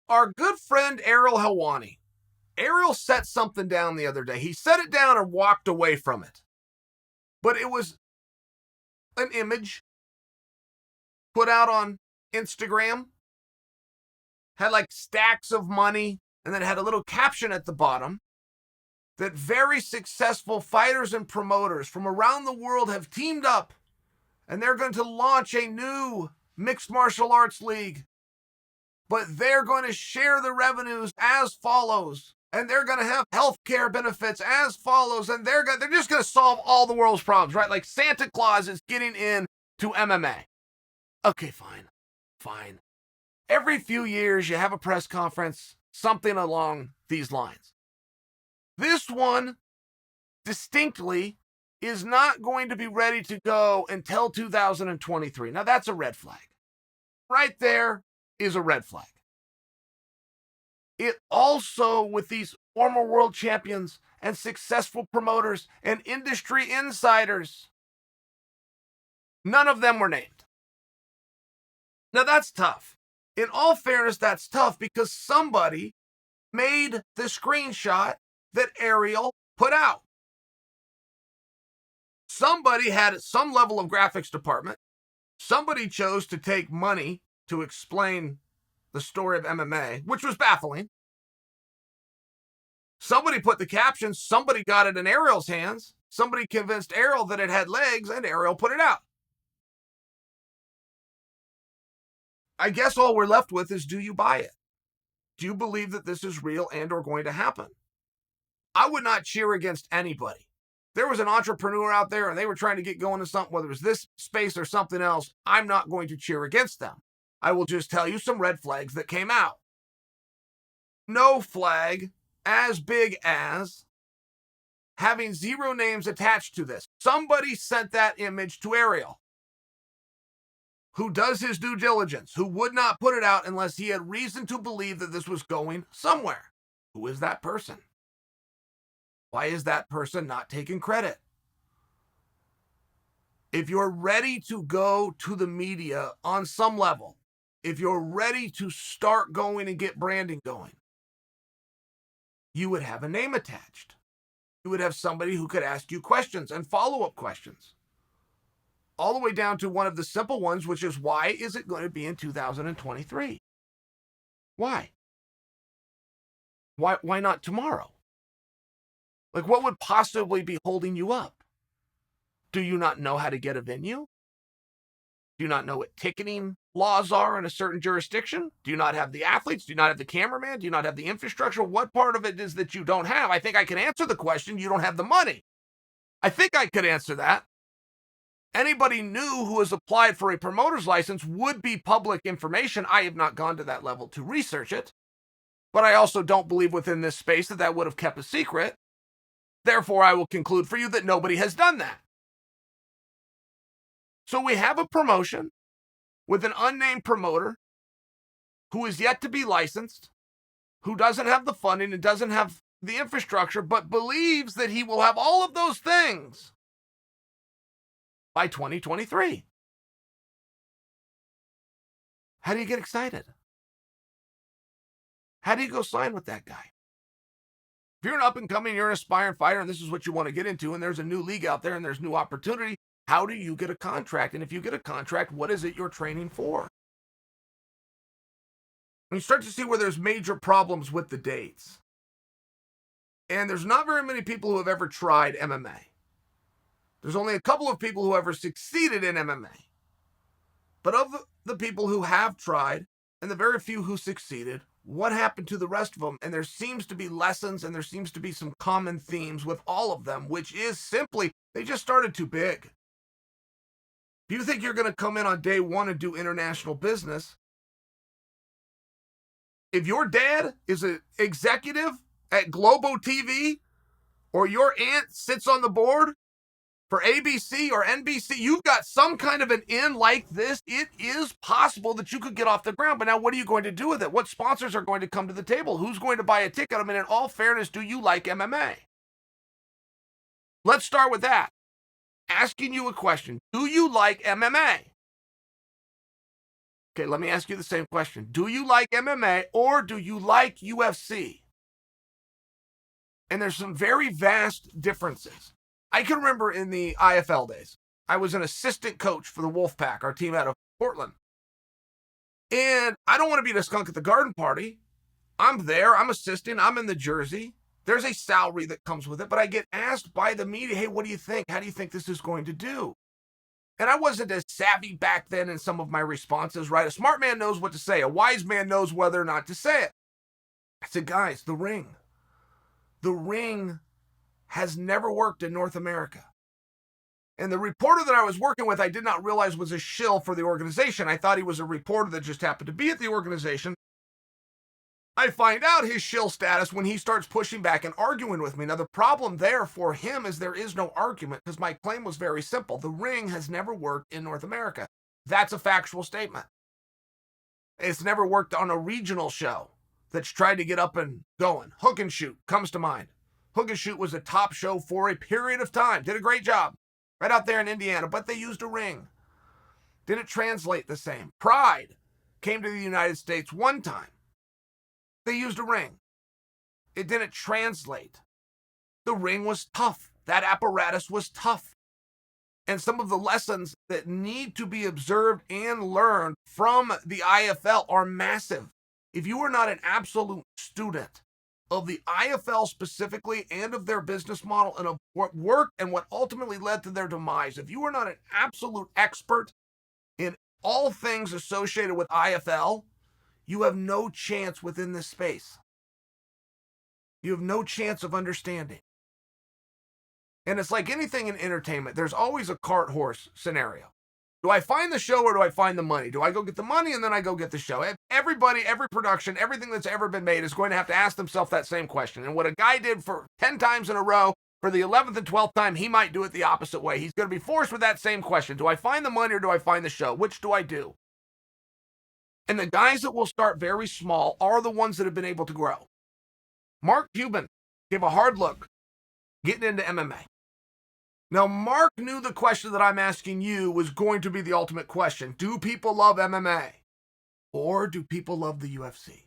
Our good friend Ariel Helwani. Ariel set something down the other day. He set it down and walked away from it. But it was an image put out on Instagram, had like stacks of money, and then had a little caption at the bottom that very successful fighters and promoters from around the world have teamed up, and they're going to launch a new mixed martial arts league. But they're going to share the revenues as follows, and they're going to have healthcare benefits as follows, and they're just going to solve all the world's problems, right? Like Santa Claus is getting in to MMA. Okay, fine. Every few years, you have a press conference, something along these lines. This one, distinctly, is not going to be ready to go until 2023. Now, that's a red flag. Right there is a red flag. It also, with these former world champions and successful promoters and industry insiders, none of them were named. Now, that's tough. In all fairness, that's tough because somebody made the screenshot that Ariel put out. Somebody had some level of graphics department. Somebody chose to take money to explain the story of MMA, which was baffling. Somebody put the caption, somebody got it in Ariel's hands. Somebody convinced Ariel that it had legs, and Ariel put it out. I guess all we're left with is, do you buy it? Do you believe that this is real and or going to happen? I would not cheer against anybody. There was an entrepreneur out there and they were trying to get going to something, whether it was this space or something else, I'm not going to cheer against them. I will just tell you some red flags that came out. No flag as big as having 0 names attached to this. Somebody sent that image to Ariel, who does his due diligence, who would not put it out unless he had reason to believe that this was going somewhere. Who is that person? Why is that person not taking credit? If you're ready to go to the media on some level, if you're ready to start going and get branding going, you would have a name attached. You would have somebody who could ask you questions and follow-up questions. All the way down to one of the simple ones, which is, why is it going to be in 2023? Why? Why not tomorrow? Like, what would possibly be holding you up? Do you not know how to get a venue? Do you not know what ticketing laws are in a certain jurisdiction? Do you not have the athletes? Do you not have the cameraman? Do you not have the infrastructure? What part of it is that you don't have? I think I can answer the question. You don't have the money. I think I could answer that. Anybody new who has applied for a promoter's license would be public information. I have not gone to that level to research it, but I also don't believe within this space that would have kept a secret. Therefore, I will conclude for you that nobody has done that. So we have a promotion with an unnamed promoter who is yet to be licensed, who doesn't have the funding and doesn't have the infrastructure, but believes that he will have all of those things by 2023. How do you get excited? How do you go sign with that guy? If you're an up-and-coming, you're an aspiring fighter, and this is what you want to get into, and there's a new league out there, and there's new opportunity, how do you get a contract? And if you get a contract, what is it you're training for? And you start to see where there's major problems with the dates. And there's not very many people who have ever tried MMA. There's only a couple of people who ever succeeded in MMA. But of the people who have tried, and the very few who succeeded, what happened to the rest of them? And there seems to be lessons, and there seems to be some common themes with all of them, which is simply, they just started too big. If you think you're going to come in on day one and do international business, if your dad is an executive at Globo TV, or your aunt sits on the board for ABC or NBC, you've got some kind of an in like this, it is possible that you could get off the ground. But now what are you going to do with it? What sponsors are going to come to the table? Who's going to buy a ticket? I mean, in all fairness, do you like MMA? Let's start with that. Asking you a question. Do you like MMA? Okay, let me ask you the same question. Do you like MMA or do you like UFC? And there's some very vast differences. I can remember in the IFL days, I was an assistant coach for the Wolfpack, our team out of Portland. And I don't want to be the skunk at the garden party. I'm there, I'm assisting, I'm in the jersey. There's a salary that comes with it, but I get asked by the media, hey, what do you think? How do you think this is going to do? And I wasn't as savvy back then in some of my responses, right? A smart man knows what to say. A wise man knows whether or not to say it. I said, guys, the ring has never worked in North America. And the reporter that I was working with, I did not realize was a shill for the organization. I thought he was a reporter that just happened to be at the organization. I find out his shill status when he starts pushing back and arguing with me. Now, the problem there for him is there is no argument because my claim was very simple. The ring has never worked in North America. That's a factual statement. It's never worked on a regional show that's tried to get up and going. Hook and Shoot comes to mind. Hook and Shoot was a top show for a period of time. Did a great job right out there in Indiana, but they used a ring. Didn't translate the same. Pride came to the United States one time. They used a ring. It didn't translate. The ring was tough. That apparatus was tough. And some of the lessons that need to be observed and learned from the IFL are massive. If you are not an absolute student of the IFL specifically and of their business model and of what worked and what ultimately led to their demise, if you are not an absolute expert in all things associated with IFL, you have no chance within this space. You have no chance of understanding. And it's like anything in entertainment. There's always a cart horse scenario. Do I find the show or do I find the money? Do I go get the money and then I go get the show? Everybody, every production, everything that's ever been made is going to have to ask themselves that same question. And what a guy did for 10 times in a row, for the 11th and 12th time, he might do it the opposite way. He's going to be forced with that same question. Do I find the money or do I find the show? Which do I do? And the guys that will start very small are the ones that have been able to grow. Mark Cuban gave a hard look getting into MMA. Now, Mark knew the question that I'm asking you was going to be the ultimate question. Do people love MMA? Or do people love the UFC?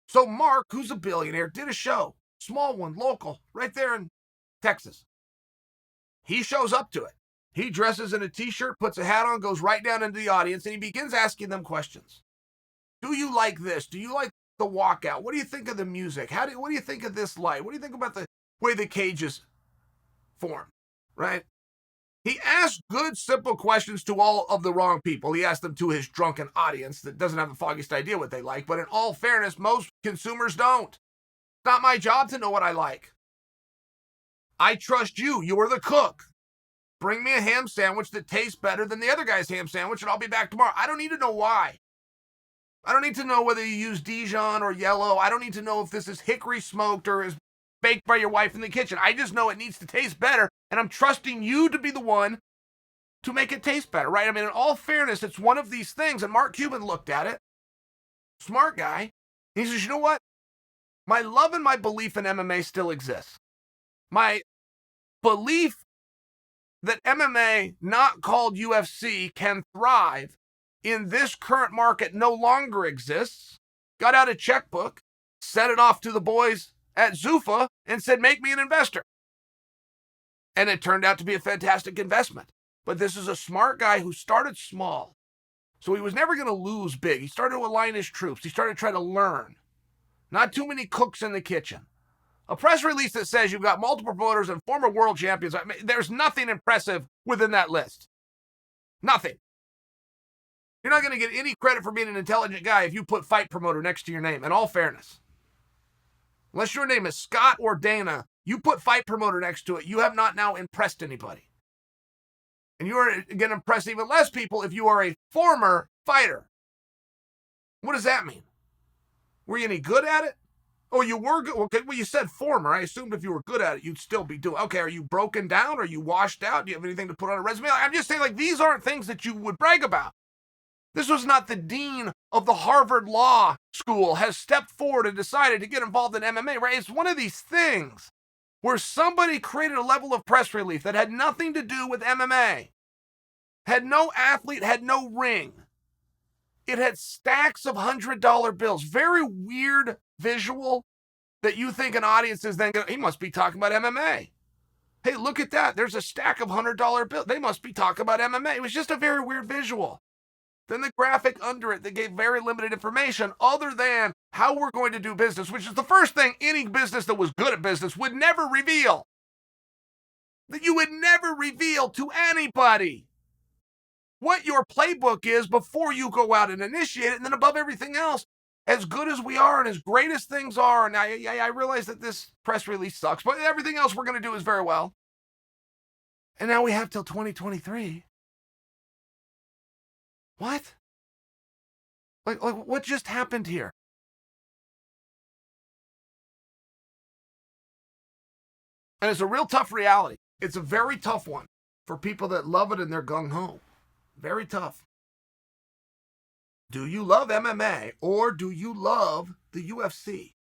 So Mark, who's a billionaire, did a show, small one, local, right there in Texas. He shows up to it. He dresses in a t-shirt, puts a hat on, goes right down into the audience, and he begins asking them questions. Do you like this? Do you like the walkout? What do you think of the music? What do you think of this light? What do you think about the way the cage is formed? Right? He asked good, simple questions to all of the wrong people. He asked them to his drunken audience that doesn't have the foggiest idea what they like. But in all fairness, most consumers don't. It's not my job to know what I like. I trust you. You are the cook. Bring me a ham sandwich that tastes better than the other guy's ham sandwich, and I'll be back tomorrow. I don't need to know why. I don't need to know whether you use Dijon or yellow. I don't need to know if this is hickory smoked or is baked by your wife in the kitchen. I just know it needs to taste better, and I'm trusting you to be the one to make it taste better, right? I mean, in all fairness, it's one of these things, and Mark Cuban looked at it, smart guy, he says, you know what? My love and my belief in MMA still exists. My belief that MMA, not called UFC, can thrive in this current market no longer exists. Got out a checkbook, sent it off to the boys at Zuffa, and said, make me an investor. And it turned out to be a fantastic investment. But this is a smart guy who started small. So he was never going to lose big. He started to align his troops. He started to try to learn. Not too many cooks in the kitchen. A press release that says you've got multiple promoters and former world champions. I mean, there's nothing impressive within that list. Nothing. You're not going to get any credit for being an intelligent guy if you put fight promoter next to your name, in all fairness. Unless your name is Scott or Dana, you put fight promoter next to it, you have not now impressed anybody. And you're going to impress even less people if you are a former fighter. What does that mean? Were you any good at it? Oh, you were good? Okay, well, you said former. I assumed if you were good at it, you'd still be doing. Okay, are you broken down? Are you washed out? Do you have anything to put on a resume? I'm just saying, like, these aren't things that you would brag about. This was not the dean of the Harvard Law School has stepped forward and decided to get involved in MMA, right? It's one of these things where somebody created a level of press relief that had nothing to do with MMA, had no athlete, had no ring, It had stacks of $100 bills. Very weird visual that you think an audience is then going, he must be talking about MMA. Hey, look at that. There's a stack of $100 bills. They must be talking about MMA. It was just a very weird visual. Then the graphic under it that gave very limited information other than how we're going to do business, which is the first thing any business that was good at business would never reveal. That you would never reveal to anybody what your playbook is before you go out and initiate it. And then above everything else, as good as we are and as great as things are, and I realize that this press release sucks, but everything else we're going to do is very well. And now we have till 2023. What? Like what just happened here? And it's a real tough reality. It's a very tough one for people that love it and they're gung-ho. Very tough. Do you love MMA or do you love the UFC?